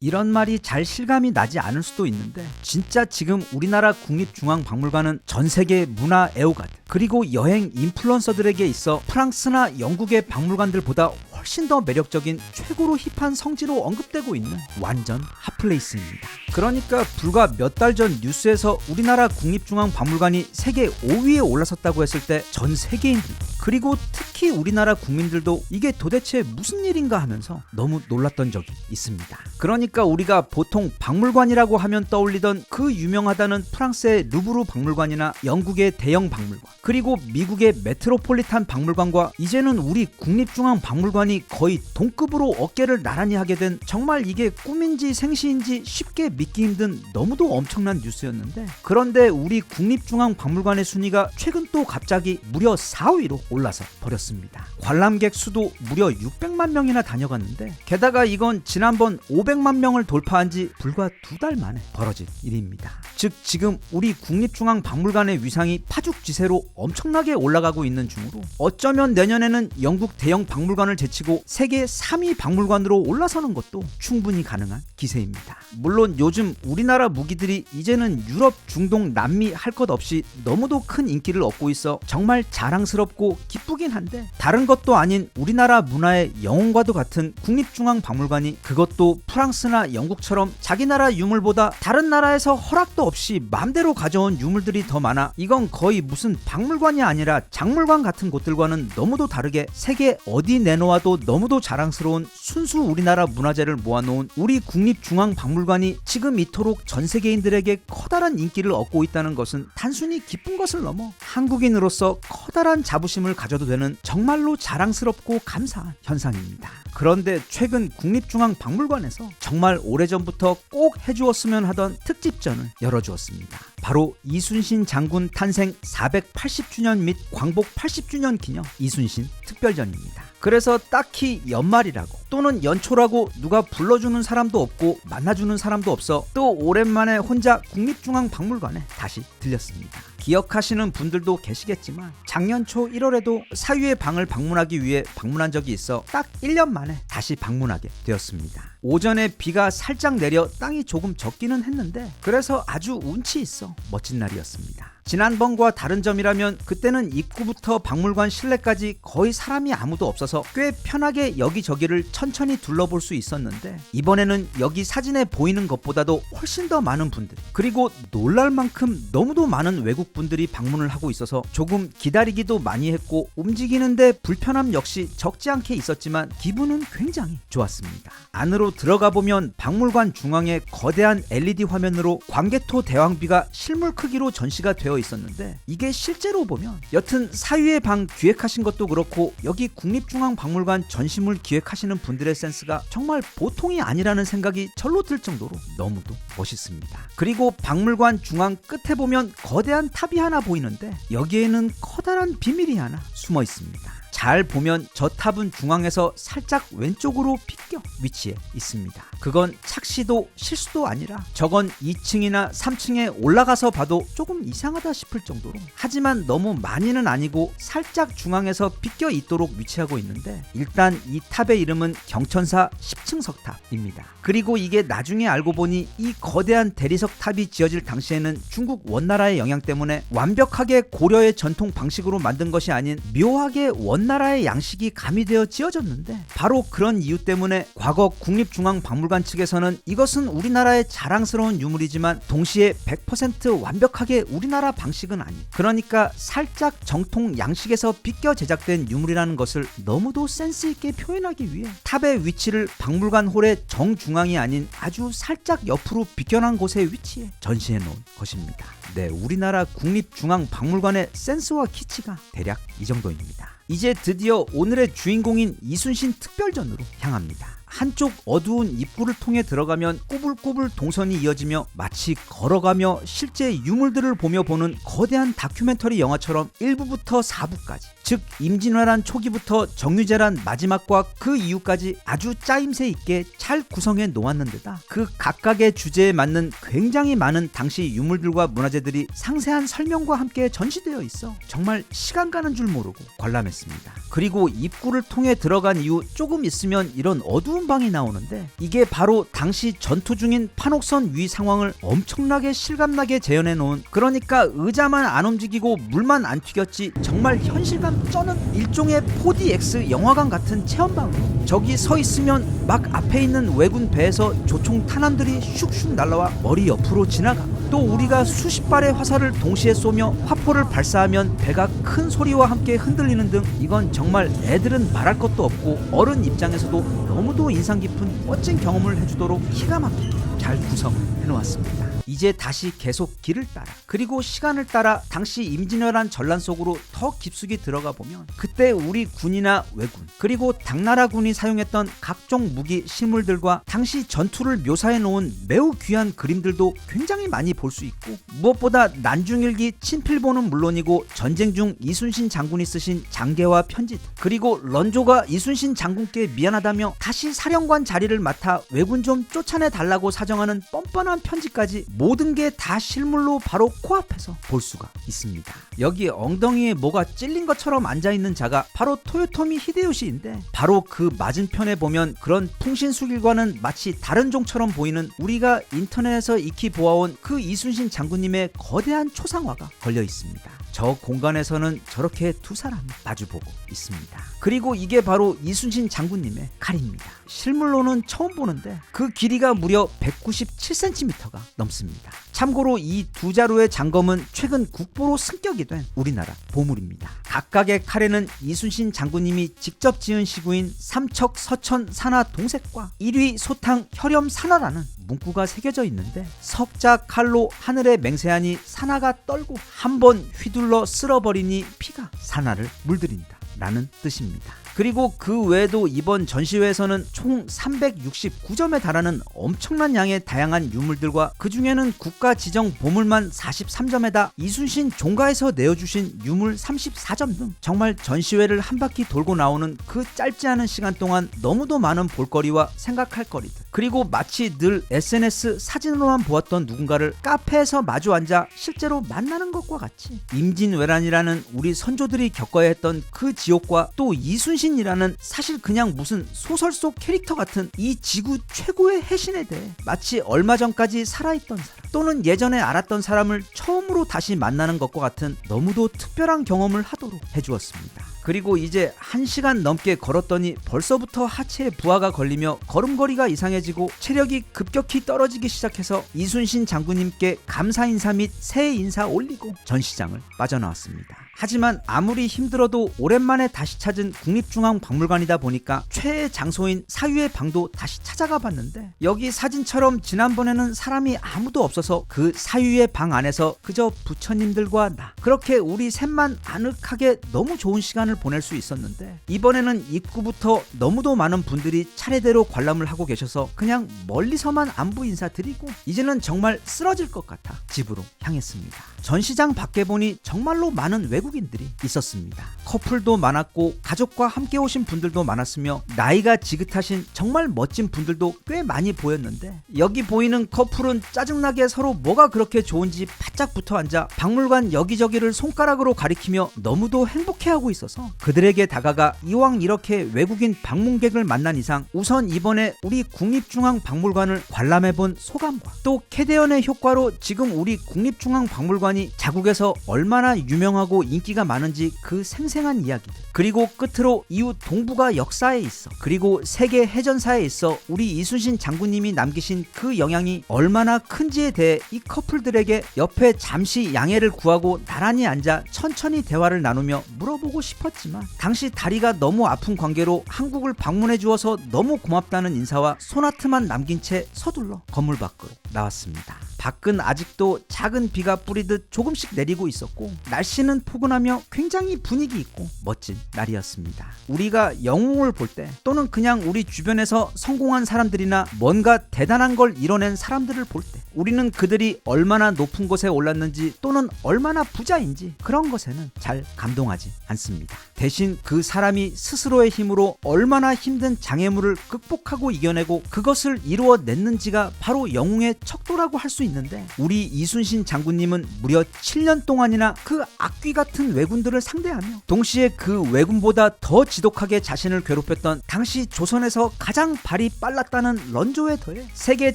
이런 말이 잘 실감이 나지 않을 수도 있는데 진짜 지금 우리나라 국립중앙박물관은 전 세계 문화 애호가들 그리고 여행 인플루언서들에게 있어 프랑스나 영국의 박물관들보다 훨씬 더 매력적인 최고로 힙한 성지로 언급되고 있는 완전 핫플레이스입니다. 그러니까 불과 몇 달 전 뉴스에서 우리나라 국립중앙박물관이 세계 5위에 올라섰다고 했을 때 전 세계인들 그리고 특히 우리나라 국민들도 이게 도대체 무슨 일인가 하면서 너무 놀랐던 적이 있습니다. 그러니까 우리가 보통 박물관이라고 하면 떠올리던 그 유명하다는 프랑스의 루브르 박물관이나 영국의 대형 박물관 그리고 미국의 메트로폴리탄 박물관과 이제는 우리 국립중앙박물관이 거의 동급으로 어깨를 나란히 하게 된 정말 이게 꿈인지 생시인지 쉽게 믿기 힘든 너무도 엄청난 뉴스였는데 그런데 우리 국립중앙박물관의 순위가 최근 또 갑자기 무려 4위로 올라서 버렸습니다. 관람객 수도 무려 600만 명이나 다녀갔는데 게다가 이건 지난번 500만 명을 돌파한 지 불과 2달 만에 벌어진 일입니다. 즉 지금 우리 국립중앙박물관의 위상이 파죽지세로 엄청나게 올라가고 있는 중으로 어쩌면 내년에는 영국 대형 박물관을 제치고 세계 3위 박물관으로 올라서는 것도 충분히 가능한 기세입니다. 물론 요즘 우리나라 무기들이 이제는 유럽, 중동, 남미 할 것 없이 너무도 큰 인기를 얻고 있어 정말 자랑스럽고 기쁘긴 한데 다른 것도 아닌 우리나라 문화의 영혼과도 같은 국립중앙박물관이 그것도 프랑스나 영국처럼 자기 나라 유물보다 다른 나라에서 허락도 없이 맘대로 가져온 유물들이 더 많아 이건 거의 무슨 박물관이 아니라 작물관 같은 곳들과는 너무도 다르게 세계 어디 내놓아도 너무도 자랑스러운 순수 우리나라 문화재를 모아놓은 우리 국립중앙박물관이 지금 이토록 전 세계인들에게 커다란 인기를 얻고 있다는 것은 단순히 기쁜 것을 넘어 한국인으로서 커다란 자부심을 가져도 되는 정말로 자랑스럽고 감사한 현상입니다. 그런데 최근 국립중앙박물관에서 정말 오래전부터 꼭 해주었으면 하던 특집전을 열어주었습니다. 바로 이순신 장군 탄생 480주년 및 광복 80주년 기념 이순신 특별전입니다. 그래서 딱히 연말이라고 또는 연초라고 누가 불러주는 사람도 없고 만나주는 사람도 없어 또 오랜만에 혼자 국립중앙박물관에 다시 들렸습니다. 기억하시는 분들도 계시겠지만 작년 초 1월에도 사유의 방을 방문하기 위해 방문한 적이 있어 딱 1년 만에 다시 방문하게 되었습니다. 오전에 비가 살짝 내려 땅이 조금 젖기는 했는데 그래서 아주 운치 있어 멋진 날이었습니다. 지난번과 다른 점이라면 그때는 입구부터 박물관 실내까지 거의 사람이 아무도 없어서 꽤 편하게 여기저기를 천천히 둘러볼 수 있었는데 이번에는 여기 사진에 보이는 것보다도 훨씬 더 많은 분들 그리고 놀랄 만큼 너무도 많은 외국분들이 방문을 하고 있어서 조금 기다리기도 많이 했고 움직이는데 불편함 역시 적지 않게 있었지만 기분은 굉장히 좋았습니다. 안으로 들어가 보면 박물관 중앙에 거대한 LED 화면으로 광개토 대왕비가 실물 크기로 전시가 되어 있었는데 이게 실제로 보면 여튼 사유의 방 기획하신 것도 그렇고 여기 국립중앙박물관 전시물 기획하시는 분들의 센스가 정말 보통이 아니라는 생각이 절로 들 정도로 너무도 멋있습니다. 그리고 박물관 중앙 끝에 보면 거대한 탑이 하나 보이는데 여기에는 커다란 비밀이 하나 숨어 있습니다. 잘 보면 저 탑은 중앙에서 살짝 왼쪽으로 비껴 위치해 있습니다. 그건 착시도 실수도 아니라 저건 2층이나 3층에 올라가서 봐도 조금 이상하다 싶을 정도로 하지만 너무 많이는 아니고 살짝 중앙에서 비껴 있도록 위치하고 있는데 일단 이 탑의 이름은 경천사 10층 석탑입니다. 그리고 이게 나중에 알고 보니 이 거대한 대리석 탑이 지어질 당시에는 중국 원나라의 영향 때문에 완벽하게 고려의 전통 방식으로 만든 것이 아닌 묘하게 원나라의 양식이 가미되어 지어졌는데 바로 그런 이유 때문에 과거 국립중앙박물관 측에서는 이것은 우리나라의 자랑스러운 유물이지만 동시에 100% 완벽하게 우리나라 방식은 아닌 그러니까 살짝 정통 양식에서 비껴 제작된 유물이라는 것을 너무도 센스 있게 표현하기 위해 탑의 위치를 박물관 홀의 정중앙이 아닌 아주 살짝 옆으로 비껴난 곳에 위치해 전시해 놓은 것입니다. 네, 우리나라 국립중앙박물관의 센스와 키치가 대략 이 정도입니다. 이제 드디어 오늘의 주인공인 이순신 특별전으로 향합니다. 한쪽 어두운 입구를 통해 들어가면 꼬불꼬불 동선이 이어지며 마치 걸어가며 실제 유물들을 보며 보는 거대한 다큐멘터리 영화처럼 1부부터 4부까지 즉 임진왜란 초기부터 정유재란 마지막과 그 이후까지 아주 짜임새 있게 잘 구성해 놓았는데다 그 각각의 주제에 맞는 굉장히 많은 당시 유물들과 문화재들이 상세한 설명과 함께 전시되어 있어 정말 시간 가는 줄 모르고 관람했습니다. 그리고 입구를 통해 들어간 이후 조금 있으면 이런 어두운 방이 나오는데 이게 바로 당시 전투 중인 판옥선 위 상황을 엄청나게 실감나게 재현해 놓은, 그러니까 의자만 안 움직이고 물만 안 튀겼지 정말 현실감 쩌는 일종의 4DX 영화관 같은 체험방. 저기 서 있으면 막 앞에 있는 왜군 배에서 조총 탄환들이 슉슉 날라와 머리 옆으로 지나가. 또 우리가 수십 발의 화살을 동시에 쏘며 화포를 발사하면 배가 큰 소리와 함께 흔들리는 등 이건 정말 애들은 말할 것도 없고 어른 입장에서도 너무도 인상 깊은 멋진 경험을 해주도록 기가 막히게 잘 구성을 해놓았습니다. 이제 다시 계속 길을 따라 그리고 시간을 따라 당시 임진왜란 전란 속으로 더 깊숙이 들어가 보면 그때 우리 군이나 왜군 그리고 당나라군이 사용했던 각종 무기 실물들과 당시 전투를 묘사해 놓은 매우 귀한 그림들도 굉장히 많이 볼 수 있고, 무엇보다 난중일기 친필본은 물론이고 전쟁 중 이순신 장군이 쓰신 장계와 편지, 그리고 런조가 이순신 장군께 미안하다며 다시 사령관 자리를 맡아 왜군 좀 쫓아내 달라고 사정하는 뻔뻔한 편지까지 모든 게 다 실물로 바로 코앞에서 볼 수가 있습니다. 여기 엉덩이에 뭐가 찔린 것처럼 앉아있는 자가 바로 토요토미 히데요시인데, 바로 그 맞은편에 보면 그런 풍신수길과는 마치 다른 종처럼 보이는 우리가 인터넷에서 익히 보아온 그 이순신 장군님의 거대한 초상화가 걸려 있습니다. 저 공간에서는 저렇게 두 사람이 마주보고 있습니다. 그리고 이게 바로 이순신 장군님의 칼입니다. 실물로는 처음 보는데 그 길이가 무려 197cm가 넘습니다. 참고로 이 두 자루의 장검은 최근 국보로 승격이 된 우리나라 보물입니다. 각각의 칼에는 이순신 장군님이 직접 지은 시구인 삼척 서천 산하 동색과 1위 소탕 혈염 산하라는 문구가 새겨져 있는데, 석자 칼로 하늘에 맹세하니 산하가 떨고 한번 휘둘러 쓸어버리니 피가 산하를 물들인다 라는 뜻입니다. 그리고 그 외에도 이번 전시회에서는 총 369점에 달하는 엄청난 양의 다양한 유물들과 그 중에는 국가 지정 보물만 43점에다 이순신 종가에서 내어주신 유물 34점 등 정말 전시회를 한 바퀴 돌고 나오는 그 짧지 않은 시간 동안 너무도 많은 볼거리와 생각할 거리들, 그리고 마치 늘 SNS 사진으로만 보았던 누군가를 카페에서 마주 앉아 실제로 만나는 것과 같이 임진왜란이라는 우리 선조들이 겪어야 했던 그 지옥과 또 이순신이라는 사실 그냥 무슨 소설 속 캐릭터 같은 이 지구 최고의 해신에 대해 마치 얼마 전까지 살아있던 사람 또는 예전에 알았던 사람을 처음으로 다시 만나는 것과 같은 너무도 특별한 경험을 하도록 해주었습니다. 그리고 이제 1시간 넘게 걸었더니 벌써부터 하체에 부하가 걸리며 걸음걸이가 이상해지고 체력이 급격히 떨어지기 시작해서 이순신 장군님께 감사 인사 및 새해 인사 올리고 전시장을 빠져나왔습니다. 하지만 아무리 힘들어도 오랜만에 다시 찾은 국립중앙박물관이다 보니까 최애 장소인 사유의 방도 다시 찾아가 봤는데, 여기 사진처럼 지난번에는 사람이 아무도 없어서 그 사유의 방 안에서 그저 부처님들과 나 그렇게 우리 셋만 아늑하게 너무 좋은 시간을 보낼 수 있었는데, 이번에는 입구부터 너무도 많은 분들이 차례대로 관람을 하고 계셔서 그냥 멀리서만 안부 인사드리고 이제는 정말 쓰러질 것 같아 집으로 향했습니다. 전시장 밖에 보니 정말로 많은 외국인들이 있었습니다. 커플도 많았고 가족과 함께 오신 분들도 많았으며 나이가 지긋하신 정말 멋진 분들도 꽤 많이 보였는데, 여기 보이는 커플은 짜증나게 서로 뭐가 그렇게 좋은지 바짝 붙어 앉아 박물관 여기저기를 손가락으로 가리키며 너무도 행복해하고 있어서 그들에게 다가가 이왕 이렇게 외국인 방문객을 만난 이상 우선 이번에 우리 국립중앙박물관을 관람해본 소감과 또 캐대언의 효과로 지금 우리 국립중앙박물관이 자국에서 얼마나 유명하고 인기가 많은지 그 생생한 이야기들, 그리고 끝으로 이후 동북아 역사에 있어 그리고 세계 해전사에 있어 우리 이순신 장군님이 남기신 그 영향이 얼마나 큰지에 대해 이 커플들에게 옆에 잠시 양해를 구하고 나란히 앉아 천천히 대화를 나누며 물어보고 싶었지만 당시 다리가 너무 아픈 관계로 한국을 방문해 주어서 너무 고맙다는 인사와 소나트만 남긴 채 서둘러 건물 밖으로 나왔습니다. 밖은 아직도 작은 비가 뿌리듯 조금씩 내리고 있었고 날씨는 폭우 포근하며 굉장히 분위기 있고 멋진 날이었습니다. 우리가 영웅을 볼 때 또는 그냥 우리 주변에서 성공한 사람들이나 뭔가 대단한 걸 이뤄낸 사람들을 볼 때 우리는 그들이 얼마나 높은 곳에 올랐는지 또는 얼마나 부자인지 그런 것에는 잘 감동하지 않습니다. 대신 그 사람이 스스로의 힘으로 얼마나 힘든 장애물을 극복하고 이겨내고 그것을 이루어냈는지가 바로 영웅의 척도라고 할 수 있는데, 우리 이순신 장군님은 무려 7년 동안이나 그 악귀 같은 왜군들을 상대하며 동시에 그 왜군보다 더 지독하게 자신을 괴롭혔던 당시 조선에서 가장 발이 빨랐다는 런조에 더해 세계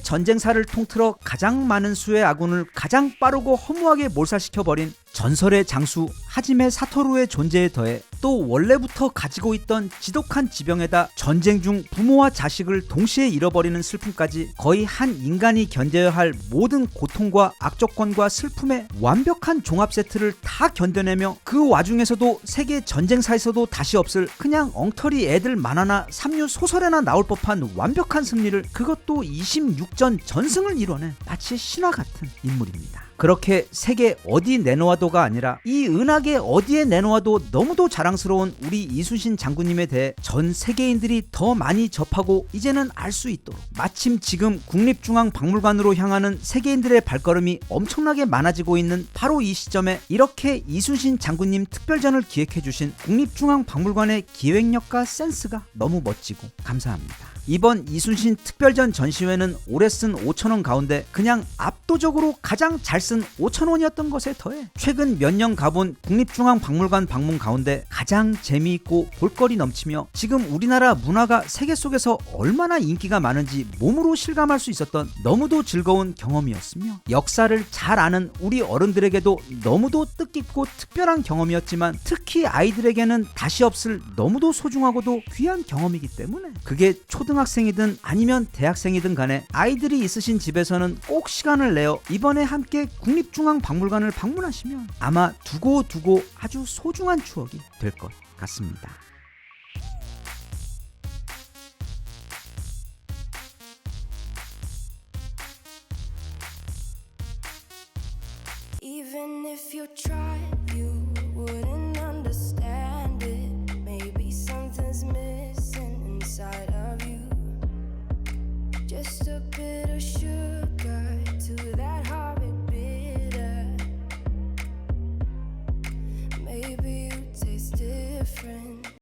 전쟁사를 통틀어 가장 많은 수의 아군을 가장 빠르고 허무하게 몰살시켜버린 전설의 장수 하지메 사토루의 존재에 더해 또 원래부터 가지고 있던 지독한 지병에다 전쟁 중 부모와 자식을 동시에 잃어버리는 슬픔까지 거의 한 인간이 견뎌야 할 모든 고통과 악조건과 슬픔의 완벽한 종합 세트를 다 견뎌내며 그 와중에서도 세계 전쟁사에서도 다시 없을 그냥 엉터리 애들 만화나 삼류 소설에나 나올 법한 완벽한 승리를, 그것도 26전 전승을 이뤄낸 마치 신화 같은 인물입니다. 그렇게 세계 어디 내놓아도가 아니라 이 은하계 어디에 내놓아도 너무도 자랑스러운 우리 이순신 장군님에 대해 전 세계인들이 더 많이 접하고 이제는 알 수 있도록, 마침 지금 국립중앙박물관으로 향하는 세계인들의 발걸음이 엄청나게 많아지고 있는 바로 이 시점에 이렇게 이순신 장군님 특별전을 기획해주신 국립중앙박물관의 기획력과 센스가 너무 멋지고 감사합니다. 이번 이순신 특별전 전시회는 올해 쓴 5,000원 가운데 그냥 압도적으로 가장 잘 쓴 5,000원이었던 것에 더해 최근 몇 년 가본 국립중앙박물관 방문 가운데 가장 재미있고 볼거리 넘치며 지금 우리나라 문화가 세계 속에서 얼마나 인기가 많은지 몸으로 실감할 수 있었던 너무도 즐거운 경험이었으며, 역사를 잘 아는 우리 어른들에게도 너무도 뜻깊고 특별한 경험이었지만 특히 아이들에게는 다시 없을 너무도 소중하고도 귀한 경험이기 때문에 그게 초등학생이든 아니면 대학생이든 간에 아이들이 있으신 집에서는 꼭 시간을 내어 이번에 함께 국립중앙박물관을 방문하시면 아마 두고 아주 소중한 추억이 될 것 같습니다. Even if you tried, you wouldn't understand it. Maybe something's missing inside of you. Just a bit of sugar.